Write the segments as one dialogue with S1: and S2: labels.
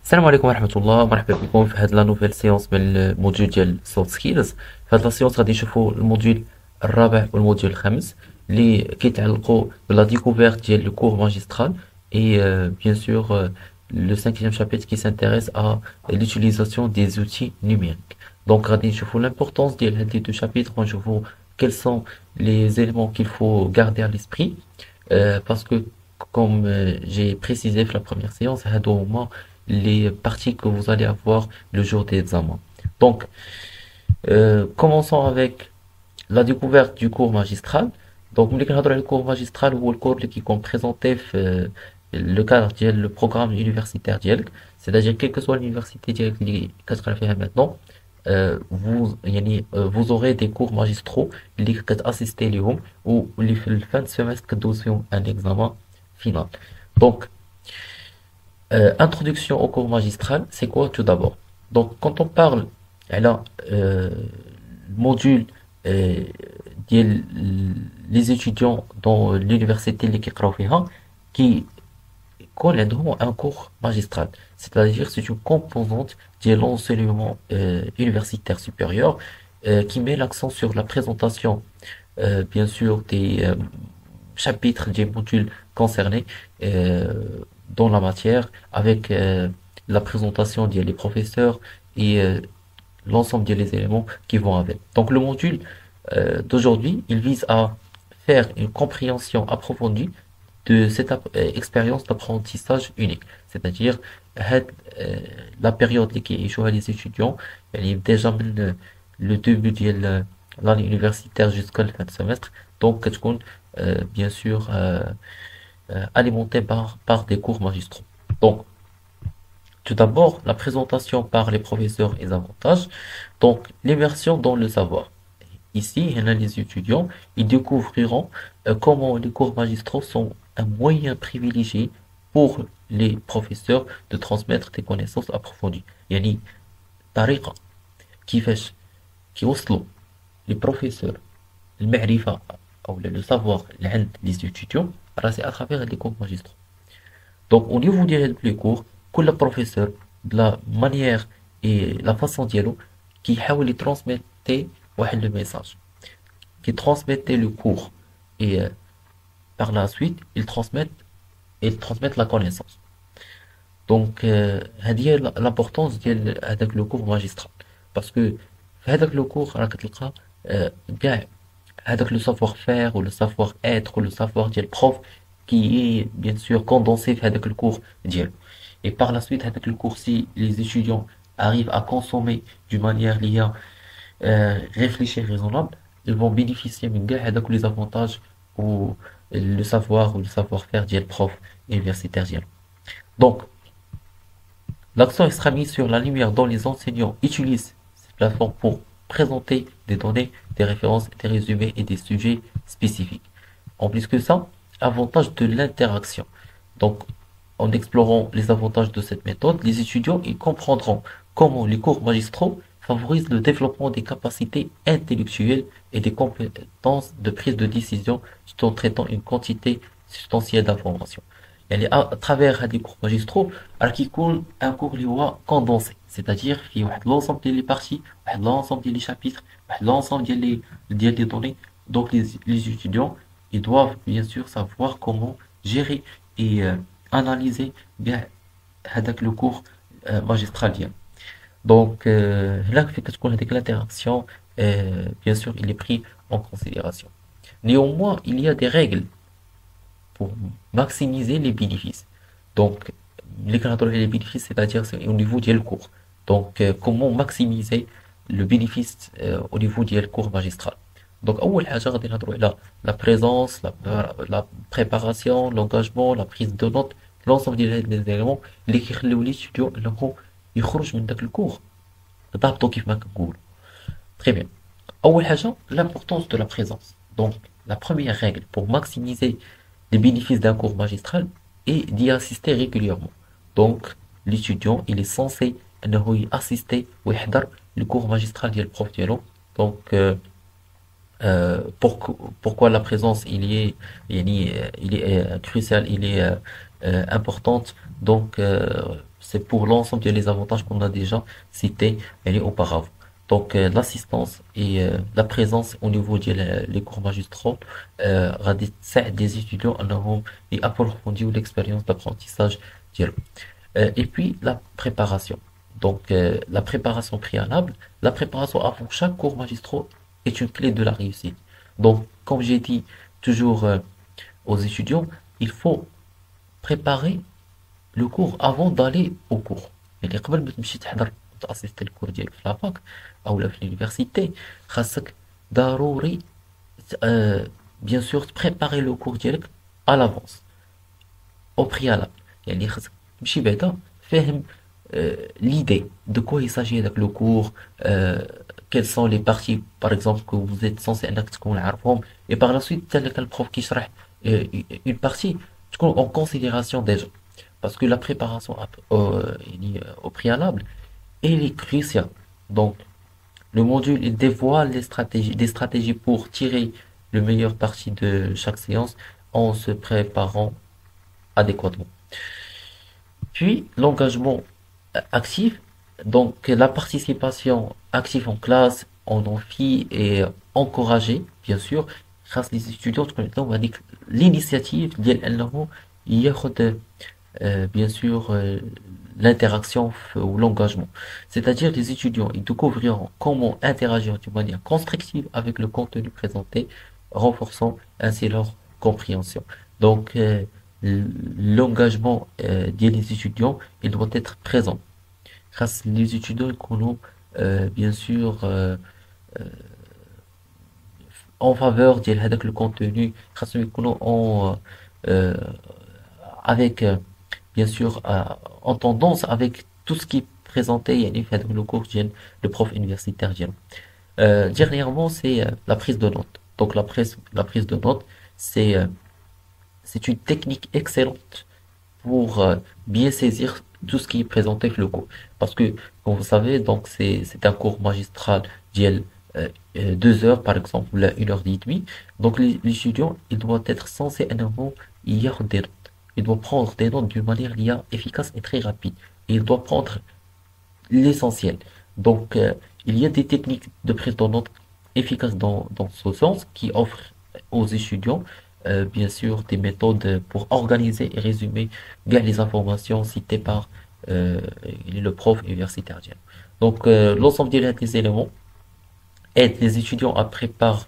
S1: السلام عليكم ورحمة الله، مرحبا بكم في هاد لا نوفيل سيونس من الموديول ديال سوفت سكيلز. في هاد لا سيونس غادي نشوفوا الموديول الرابع والموديول الخامس اللي كيتعلقوا بلا ديكوفيرت ديال لو كور ماجسترال et bien sûr le cinquième chapitre qui s'intéresse à l'utilisation des outils numériques. Donc غادي نشوفوا l'importance ديال هاد les deux chapitres ونشوفوا quels sont les éléments qu'il faut garder à l'esprit parce que comme j'ai précisé dans la première séance, هادو هما les parties que vous allez avoir le jour des examens. Donc, commençons avec la découverte du cours magistral. Donc, le cours magistral ou le cours qui compte présenter le cadre le programme universitaire ديالك, c'est-à-dire quelle que soit l'université اللي كتقرا فيها maintenant, vous aurez des cours magistraux اللي كتاسيستي ليهم واللي في الفان سيمستر كدوز فيهم un examen final. Donc, introduction au cours magistral, c'est quoi tout d'abord? Donc, quand on parle, alors, module ديال les étudiants dans l'université اللي كيقراو فيها qui يكون عندهم un cours magistral, c'est-à-dire c'est une composante de l'enseignement universitaire supérieur qui met l'accent sur la présentation, bien sûr, des chapitres des modules concernés dans la matière, avec la présentation des professeurs et l'ensemble des éléments qui vont avec. Donc le module d'aujourd'hui, il vise à faire une compréhension approfondie de cette expérience d'apprentissage unique. C'est-à-dire la période qui échoue les étudiants, elle est déjà le début de l'année universitaire jusqu'à la fin de semestre. Donc, bien sûr, alimenté par des cours magistraux. Donc, tout d'abord, la présentation par les professeurs et les avantages. Donc, l'immersion dans le savoir. Ici, les étudiants, ils découvriront comment les cours magistraux sont un moyen privilégié pour les professeurs de transmettre des connaissances approfondies. يعني طريقة كيفاش كيوصلوا les professeurs المعرفة أو le savoir اللي عند les étudiants c'est à travers les cours magistraux. Donc au niveau des cours, كل professeur de la manière et la façon ديالو كيحاول يترانسميتي واحد le message, qui transmettait le cours et par la suite ils transmettent la connaissance. Donc هذه l'importance ديال هذاك le cours magistral, parce que في هذاك le cours راك تلقى كاع هذاك le savoir-faire ou le savoir-être ou le savoir ديال prof qui est bien sûr condensé في هذاك le cours ديالو. Et par la suite هذاك le cours, si les étudiants arrivent à consommer d'une manière liée réfléchie et raisonnable, ils vont bénéficier من كاع هذاك les avantages ou le savoir ou le savoir-faire ديال prof universitaire ديالو. Donc l'accent sera mis sur la lumière dont les enseignants utilisent ces plateformes pour présenter des données, des références, des résumés et des sujets spécifiques. En plus que ça, avantage de l'interaction. Donc, en explorant les avantages de cette méthode, les étudiants ils comprendront comment les cours magistraux favorisent le développement des capacités intellectuelles et des compétences de prise de décision tout en traitant une quantité substantielle d'informations. يعني à travers des cours magistraux alors كيكون un cours اللي هو condensé, c'est-à-dire فيه واحد l'ensemble ديال les parties, واحد l'ensemble ديال les chapitres, واحد l'ensemble ديال les données. Donc les étudiants ils doivent bien sûr savoir comment gérer et analyser bien هذاك le cours magistral ديالو. Donc هنا فين كتكون هذيك l'interaction, bien sûr il est pris en considération. Néanmoins, il y a des règles pour maximiser les bénéfices. Donc, les bénéfices, c'est-à-dire c'est au niveau du cours. Donc, comment maximiser le bénéfice au niveau du cours magistral. Donc, أول حاجة غادي نهضروا على la présence, la préparation, l'engagement, la prise de notes, l'ensemble des éléments اللي كيخليو l'étudiant انه يخرج من داك الكور ضابطو كيف ما كنقولوا. Très bien. أول حاجة, l'importance de la présence. Donc, la première règle pour maximiser les bénéfices d'un cours magistral est d'y assister régulièrement. Donc, l'étudiant, il est censé أنه assister ويحضر le cours magistral ديال البروف ديالو. Donc, Pourquoi la présence il est crucial, il est importante. Donc c'est pour l'ensemble des avantages qu'on a déjà cités auparavant. Donc l'assistance et la présence au niveau des cours magistraux غادي تساعد des étudiants انهم يapprofondيو l'expérience d'apprentissage ديالهم. Et puis la préparation. Donc la préparation préalable, la préparation avant chaque cours magistraux est une clé de la réussite. Donc comme j'ai dit toujours aux étudiants, il faut préparer le cours avant d'aller au cours. يعني قبل ما تمشي تحضر تاسيستي الكور ديالك في لافاك او لا في l'université خاصك ضروري bien sûr préparer le cours ديالك à l'avance au préalable. يعني خاصك تمشي بعدا فاهم l'idée de quoi il s'agit avec le cours, quelles sont les parties par exemple que vous êtes censé انك تكون عارفهم, et par la suite tel que le prof qui يشرح une partie تكون en considération déjà. Parce que la préparation au préalable, elle est cruciale. Donc, le module, il dévoile des stratégies pour tirer le meilleur parti de chaque séance en se préparant adéquatement. Puis, l'engagement actif, donc la participation active en classe, en amphi est encouragée, bien sûr, grâce les étudiants, l'initiative ديال ياخد bien sûr l'interaction ou l'engagement. C'est-à-dire les étudiants, ils découvriront comment interagir d'une manière constructive avec le contenu présenté, renforçant ainsi leur compréhension. Donc l'engagement des étudiants, il doit être présent. Grâce les étudiants, ils connaissent bien sûr en faveur de le contenu, grâce ils connaissent avec bien sûr en tendance avec tout ce qui est présenté dans le cours le prof universitaire. Dernièrement, c'est la prise de notes. Donc la prise de notes, c'est une technique excellente pour bien saisir tout ce qui est présenté dans le cours. Parce que, comme vous savez, donc c'est un cours magistral d'IEL 2 heures par exemple, ou 1 heure et demie. Donc l'étudiant, il doit être censé énormément y avoir des notes. Il doit prendre des notes d'une manière efficace et très rapide. Et il doit prendre l'essentiel. Donc, il y a des techniques de prise de notes efficaces dans ce sens qui offrent aux étudiants, bien sûr, des méthodes pour organiser et résumer bien les informations citées par le prof universitaire. Donc, l'ensemble des éléments aide les étudiants à préparer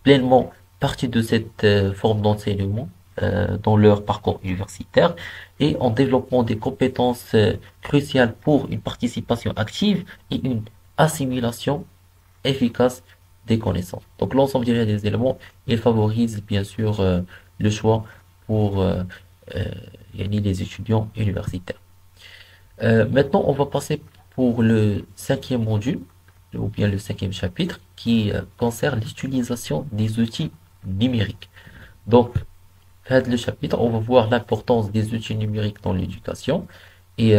S1: pleinement partie de cette forme d'enseignement dans leur parcours universitaire et en développant des compétences cruciales pour une participation active et une assimilation efficace des connaissances. Donc l'ensemble des éléments, il favorise bien sûr le choix pour les étudiants universitaires. Maintenant, on va passer pour le 5e module, ou bien le 5e chapitre, qui concerne l'utilisation des outils numériques. Donc, dans le chapitre, on va voir l'importance des outils numériques dans l'éducation, et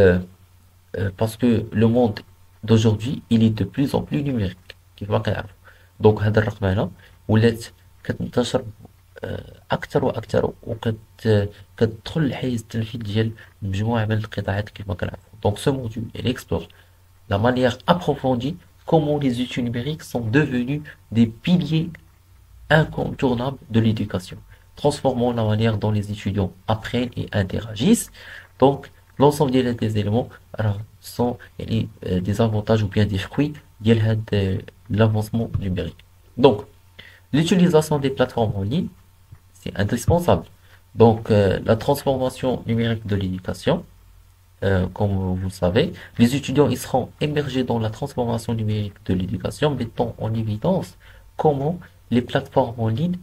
S1: parce que le monde d'aujourd'hui, il est de plus en plus numérique. كيف كنعرفوا. Donc هذا الرقمنة ولات كتنتشر اكثر واكثر كتدخل الحيز التنفيذ ديال مجموعه من القطاعات كيف ما كنعرفوا. Donc ce module, il explore la manière approfondie comment les outils numériques sont devenus des piliers incontournables de l'éducation, transformant la manière dont les étudiants apprennent et interagissent. Donc l'ensemble des éléments sont des avantages ou bien des fruits de l'avancement numérique. Donc l'utilisation des plateformes en ligne, c'est indispensable. Donc la transformation numérique de l'éducation, comme vous le savez, les étudiants ils seront immergés dans la transformation numérique de l'éducation, mettant en évidence comment les plateformes en ligne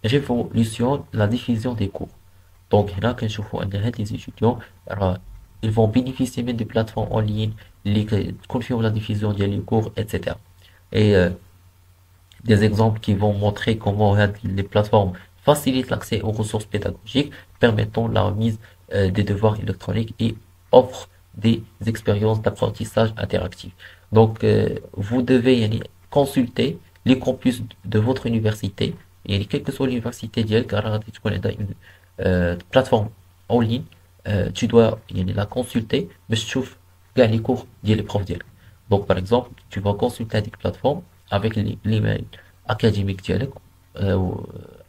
S1: révolutionnent la diffusion des cours. Donc là, quand je vois les étudiants, ils vont bénéficier des plateformes en ligne, les confirment la diffusion des cours, etc. Et des exemples qui vont montrer comment les plateformes facilitent l'accès aux ressources pédagogiques, permettant la remise des devoirs électroniques et offrent des expériences d'apprentissage interactif. Donc, vous devez consulter les campus de votre université. Et quelle que soit l'université ديالك راه غادي تكون عندها une plateforme en ligne. Tu dois يعني la consulter باش تشوف كاع les cours ديال les profs ديالك. Donc par exemple, tu vas consulter cette plateforme avec l'email académique ديالك.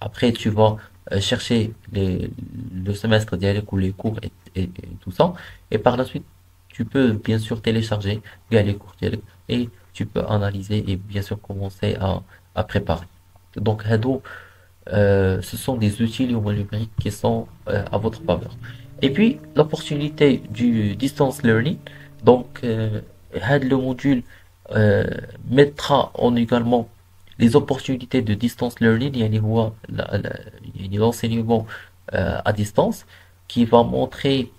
S1: Après tu vas chercher le semestre dialogue ou les cours et tout ça. Et par la suite, tu peux bien sûr télécharger les cours dialogue et tu peux analyser et bien sûr commencer à préparer. Donc, ce sont des outils numériques qui sont à votre faveur. Et puis, l'opportunité du distance learning. Donc, le module mettra en également les opportunités de distance learning, يعني هو يعني l'enseignement à distance qui va montrer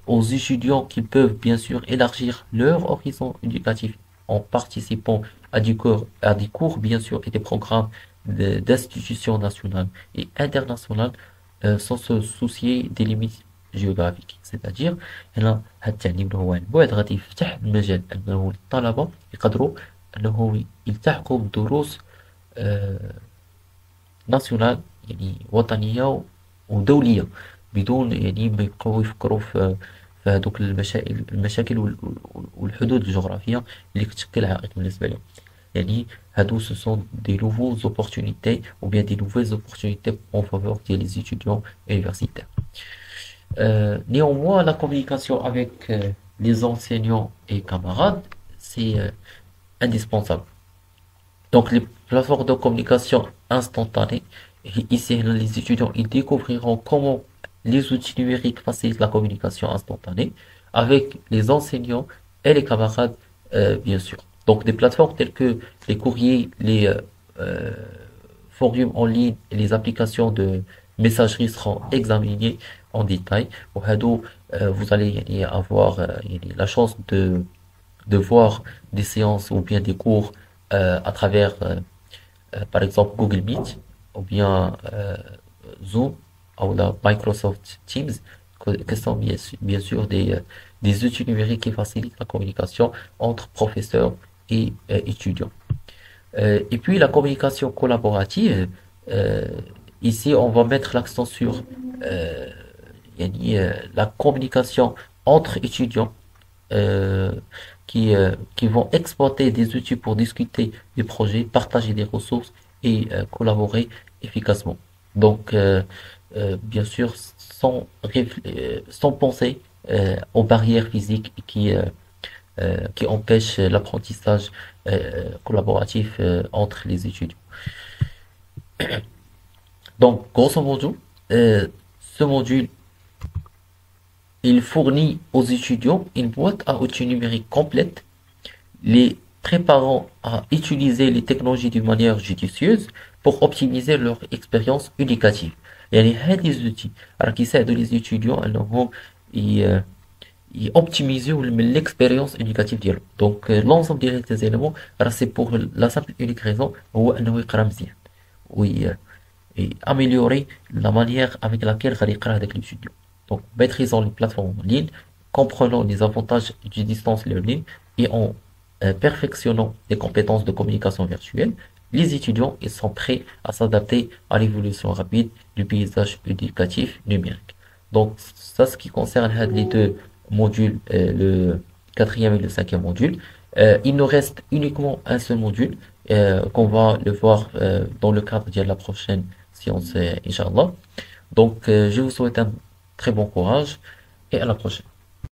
S1: aux étudiants qu'ils peuvent bien sûr élargir leur horizon éducatif en participant à des cours bien sûr et des programmes d'institutions nationales et internationales sans se soucier des limites géographiques. C'est-à-dire هنا هاد التعليم اللي هو عن بعد غادي يفتح المجال انه الطلبة يقدروا انه يلتحقوا بدروس ناسيونال يعني وطنية ودولية بدون يعني ما يبقاو يفكروا في هذوك المشاكل والحدود الجغرافية اللي كتشكل عائق بالنسبة لهم. يعني هادو ce sont des nouveaux opportunités ou bien des nouvelles opportunités en faveur des étudiants universitaires. Néanmoins, la communication avec les enseignants et camarades, c'est indispensable. Donc, les plateformes de communication instantanée, ici, les étudiants, ils découvriront comment les outils numériques facilitent la communication instantanée avec les enseignants et les camarades, bien sûr. Donc, des plateformes telles que les courriers, les forums en ligne et les applications de messagerie seront examinées en détail. Vous allez avoir la chance de voir des séances ou bien des cours à travers, par exemple, Google Meet ou bien Zoom ou la Microsoft Teams, que sont bien sûr des outils numériques qui facilitent la communication entre professeurs et étudiants. Et puis la communication collaborative, ici on va mettre l'accent sur la communication entre étudiants qui vont exploiter des outils pour discuter des projets, partager des ressources et collaborer efficacement. Donc, bien sûr, sans penser aux barrières physiques qui empêchent l'apprentissage collaboratif entre les étudiants. Donc, grosso modo, ce module il fournit aux étudiants une boîte à outils numériques complète, les préparant à utiliser les technologies d'une manière judicieuse pour optimiser leur expérience éducative. يعني هاد les outils راه كيساعدوا les étudiants انهم يoptimiser من l'expérience éducative ديالهم. Donc l'ensemble ديال ces éléments راه c'est pour la simple et unique raison هو انه يقرا مزيان et améliorer la manière avec laquelle غادي يقرا هذاك l'étudiant. Donc, maîtrisant les plateformes en ligne, comprenant les avantages du distance learning et en perfectionnant les compétences de communication virtuelle, les étudiants ils sont prêts à s'adapter à l'évolution rapide du paysage éducatif numérique. Donc, ça, ce qui concerne les deux modules, le quatrième et le cinquième module. Il nous reste uniquement un seul module qu'on va le voir dans le cadre de la prochaine séance, Inch'Allah. Donc, je vous souhaite un très bon courage et à la prochaine.